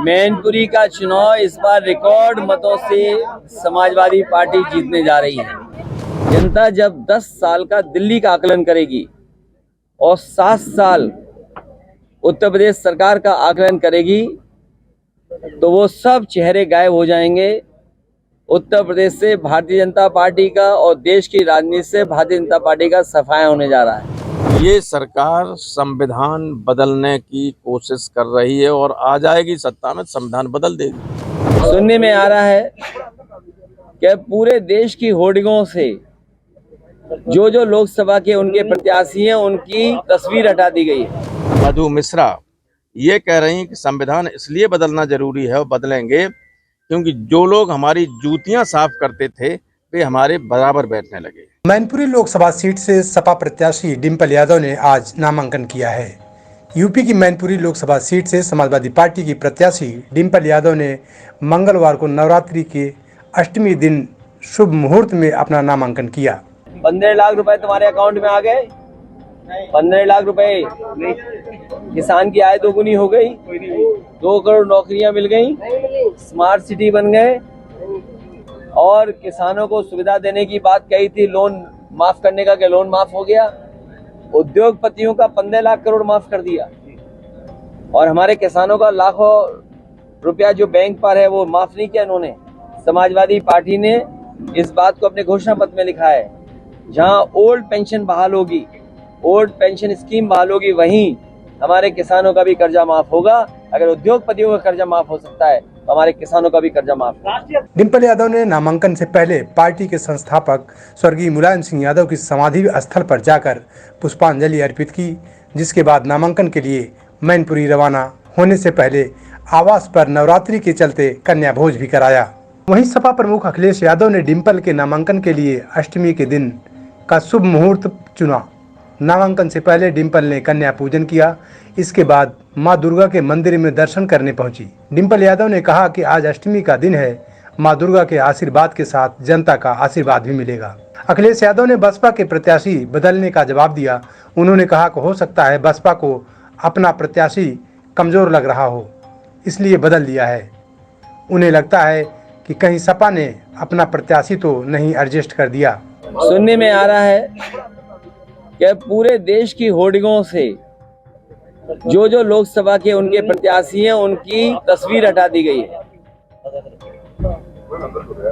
मैनपुरी का चुनाव इस बार रिकॉर्ड मतों से समाजवादी पार्टी जीतने जा रही है। जनता जब 10 साल का दिल्ली का आकलन करेगी और 7 साल उत्तर प्रदेश सरकार का आकलन करेगी तो वो सब चेहरे गायब हो जाएंगे। उत्तर प्रदेश से भारतीय जनता पार्टी का और देश की राजनीति से भारतीय जनता पार्टी का सफाया होने जा रहा है। ये सरकार संविधान बदलने की कोशिश कर रही है और आ जाएगी सत्ता में संविधान बदल देगी। सुनने में आ रहा है कि पूरे देश की होर्डिंगों से जो लोकसभा के उनके प्रत्याशी हैं उनकी तस्वीर हटा दी गई है। मधु मिश्रा ये कह रही हैं कि संविधान इसलिए बदलना जरूरी है और बदलेंगे क्योंकि जो लोग हमारी जूतियां साफ करते थे वे हमारे बराबर बैठने लगे। मैनपुरी लोकसभा सीट से सपा प्रत्याशी डिम्पल यादव ने आज नामांकन किया है। यूपी की मैनपुरी लोकसभा सीट से समाजवादी पार्टी की प्रत्याशी डिम्पल यादव ने मंगलवार को नवरात्रि के अष्टमी दिन शुभ मुहूर्त में अपना नामांकन किया। 15 लाख रुपए तुम्हारे अकाउंट में आ गए। 15 लाख रुपए, किसान की आय दोगुनी हो गई, 2 करोड़ नौकरियां मिल गई, स्मार्ट सिटी बन गए और किसानों को सुविधा देने की बात कही थी, लोन माफ करने का, क्या लोन माफ हो गया। उद्योगपतियों का 15 लाख करोड़ माफ कर दिया और हमारे किसानों का लाखों रुपया जो बैंक पर है वो माफ नहीं किया इन्होंने। समाजवादी पार्टी ने इस बात को अपने घोषणा पत्र में लिखा है, जहां ओल्ड पेंशन बहाल होगी, ओल्ड पेंशन स्कीम बहाल होगी, वहीं हमारे किसानों का भी कर्जा माफ होगा। अगर उद्योगपतियों का कर्जा माफ हो सकता है तो हमारे किसानों का भी कर्जा माफ होगा। डिम्पल यादव ने नामांकन से पहले पार्टी के संस्थापक स्वर्गीय मुलायम सिंह यादव की समाधि स्थल पर जाकर पुष्पांजलि अर्पित की, जिसके बाद नामांकन के लिए मैनपुरी रवाना होने से पहले आवास पर नवरात्रि के चलते कन्या भोज भी कराया। वहीं सपा प्रमुख अखिलेश यादव ने डिम्पल के नामांकन के लिए अष्टमी के दिन का शुभ मुहूर्त चुना। नामांकन से पहले डिम्पल ने कन्या पूजन किया। इसके बाद मां दुर्गा के मंदिर में दर्शन करने पहुंची। डिम्पल यादव ने कहा कि आज अष्टमी का दिन है, मां दुर्गा के आशीर्वाद के साथ जनता का आशीर्वाद भी मिलेगा। अखिलेश यादव ने बसपा के प्रत्याशी बदलने का जवाब दिया। उन्होंने कहा कि हो सकता है बसपा को अपना प्रत्याशी कमजोर लग रहा हो, इसलिए बदल दिया है। उन्हें लगता है कि कहीं सपा ने अपना प्रत्याशी तो नहीं एडजस्ट कर दिया। सुनने में आ रहा है कि पूरे देश की होर्डिंगों से जो लोकसभा के उनके प्रत्याशी हैं उनकी तस्वीर हटा दी गई है।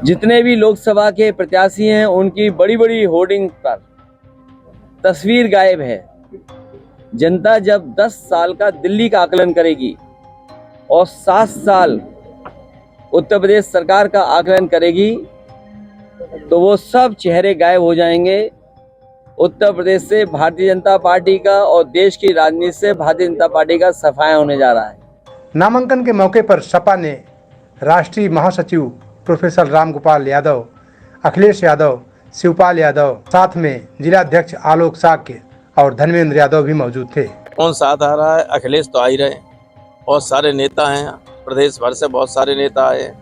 जितने भी लोकसभा के प्रत्याशी हैं उनकी बड़ी बड़ी होर्डिंग पर तस्वीर गायब है। जनता जब 10 साल का दिल्ली का आकलन करेगी और 7 साल उत्तर प्रदेश सरकार का आकलन करेगी तो वो सब चेहरे गायब हो जाएंगे। उत्तर प्रदेश से भारतीय जनता पार्टी का और देश की राजनीति से भारतीय जनता पार्टी का सफाया होने जा रहा है। नामांकन के मौके पर सपा ने राष्ट्रीय महासचिव प्रोफेसर रामगोपाल यादव, अखिलेश यादव, शिवपाल यादव, साथ में जिलाध्यक्ष आलोक साक्य और धर्मेंद्र यादव भी मौजूद थे। कौन साथ आ रहा है? अखिलेश तो आ ही रहे, बहुत सारे नेता हैं, प्रदेश भर से बहुत सारे नेता आए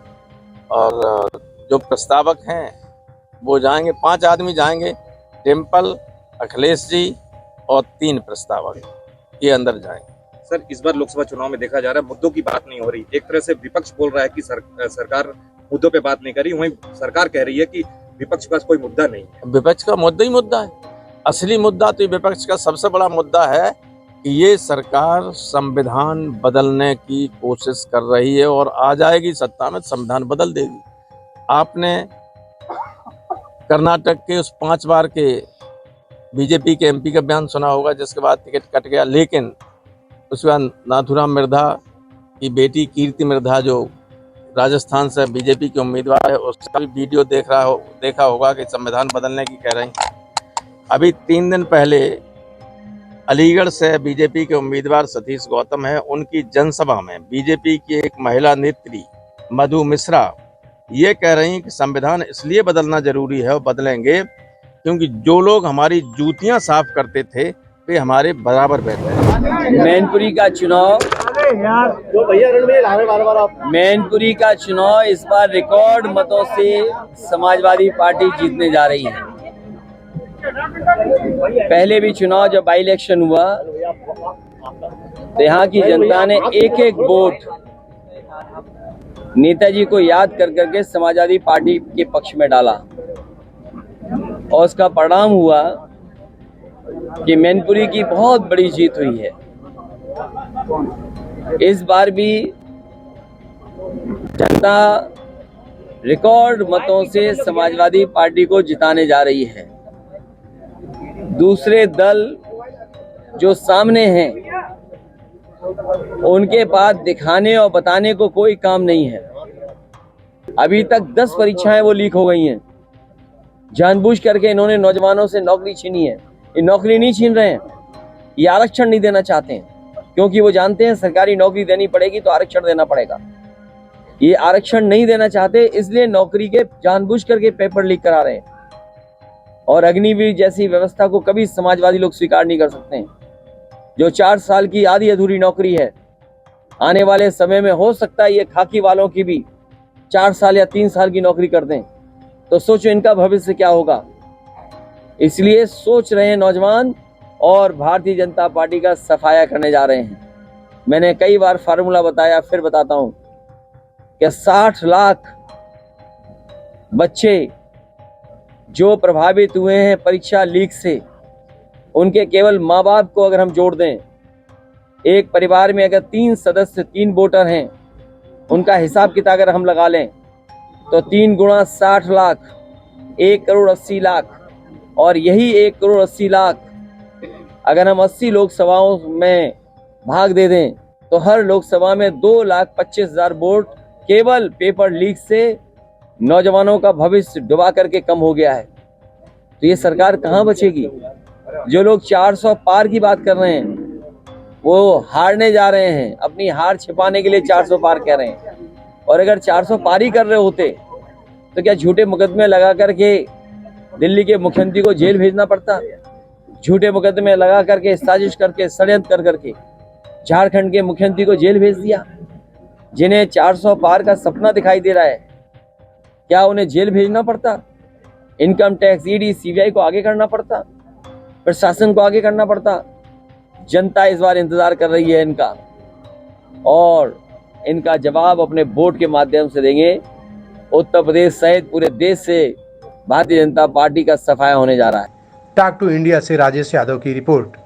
और जो प्रस्तावक हैं वो जाएंगे, 5 आदमी जाएंगे, डिम्पल, अखिलेश जी और 3 प्रस्तावक ये अंदर जाएंगे। सर, इस बार लोकसभा चुनाव में देखा जा रहा है मुद्दों की बात नहीं हो रही। एक तरह से विपक्ष बोल रहा है कि सरकार मुद्दों पे बात नहीं कर रही, वहीं सरकार कह रही है कि विपक्ष के पास कोई मुद्दा नहीं है। विपक्ष का मुद्दा ही मुद्दा है। असली मुद्दा तो विपक्ष का सबसे बड़ा मुद्दा है कि ये सरकार संविधान बदलने की कोशिश कर रही है और आ जाएगी सत्ता में संविधान बदल देगी। आपने कर्नाटक के उस 5 बार के बीजेपी के एमपी का बयान सुना होगा जिसके बाद टिकट कट गया, लेकिन उसके बाद नाथुराम मिर्धा की बेटी कीर्ति मिर्धा जो राजस्थान से बीजेपी के उम्मीदवार है उसका भी वीडियो देखा होगा कि संविधान बदलने की कह रही। अभी 3 दिन पहले अलीगढ़ से बीजेपी के उम्मीदवार सतीश गौतम है, उनकी जनसभा में बीजेपी की एक महिला नेत्री मधु मिश्रा ये कह रही हैं कि संविधान इसलिए बदलना जरूरी है और बदलेंगे क्योंकि जो लोग हमारी जूतियां साफ करते थे वे हमारे बराबर बैठे। मैनपुरी का चुनाव इस बार रिकॉर्ड मतों से समाजवादी पार्टी जीतने जा रही है। पहले भी चुनाव जब बाई इलेक्शन हुआ तो यहाँ की जनता ने एक एक वोट नेताजी को याद कर करके समाजवादी पार्टी के पक्ष में डाला और उसका परिणाम हुआ कि मैनपुरी की बहुत बड़ी जीत हुई है। इस बार भी जनता रिकॉर्ड मतों से समाजवादी पार्टी को जिताने जा रही है। दूसरे दल जो सामने हैं उनके पास दिखाने और बताने को कोई काम नहीं है। अभी तक 10 परीक्षाएं वो लीक हो गई हैं। जानबूझ करके इन्होंने नौजवानों से नौकरी छीनी है। ये नौकरी नहीं छीन रहे हैं, ये आरक्षण नहीं देना चाहते हैं, क्योंकि वो जानते हैं सरकारी नौकरी देनी पड़ेगी तो आरक्षण देना पड़ेगा। ये आरक्षण नहीं देना चाहते, इसलिए नौकरी के जानबूझ करके पेपर लीक करा रहे हैं। और अग्निवीर जैसी व्यवस्था को कभी समाजवादी लोग स्वीकार नहीं कर सकते हैं। जो 4 साल की आधी अधूरी नौकरी है, आने वाले समय में हो सकता है ये खाकी वालों की भी 4 साल या 3 साल की नौकरी कर दें, तो सोचो इनका भविष्य क्या होगा। इसलिए सोच रहे हैं नौजवान और भारतीय जनता पार्टी का सफाया करने जा रहे हैं। मैंने कई बार फार्मूला बताया, फिर बताता हूं कि 60 लाख बच्चे जो प्रभावित हुए हैं परीक्षा लीक से, उनके केवल माँ बाप को अगर हम जोड़ दें, एक परिवार में अगर 3 सदस्य 3 वोटर हैं, उनका हिसाब किताब अगर हम लगा लें तो 3 गुणा 60 लाख 1 करोड़ 80 लाख, और यही 1 करोड़ 80 लाख अगर हम 80 लोकसभाओं में भाग दे दें तो हर लोकसभा में 2,25,000 वोट केवल पेपर लीक से नौजवानों का भविष्य डुबा करके कम हो गया है। तो ये सरकार कहाँ बचेगी। जो लोग 400 पार की बात कर रहे हैं वो हारने जा रहे हैं, अपनी हार छिपाने के लिए 400 पार कह रहे हैं। और अगर 400 पार ही कर रहे होते तो क्या झूठे मुकदमे लगा करके दिल्ली के मुख्यमंत्री को जेल भेजना पड़ता? झूठे मुकदमे लगा करके साजिश करके षड्यंत्र कर करके झारखंड के मुख्यमंत्री को जेल भेज दिया। जिन्हें 400 पार का सपना दिखाई दे रहा है, क्या उन्हें जेल भेजना पड़ता? इनकम टैक्स, ईडी, सीबीआई को आगे करना पड़ता, प्रशासन को आगे करना पड़ता। जनता इस बार इंतजार कर रही है इनका, और इनका जवाब अपने वोट के माध्यम से देंगे। उत्तर प्रदेश सहित पूरे देश से भारतीय जनता पार्टी का सफाया होने जा रहा है। टॉक टू इंडिया से राजेश यादव की रिपोर्ट।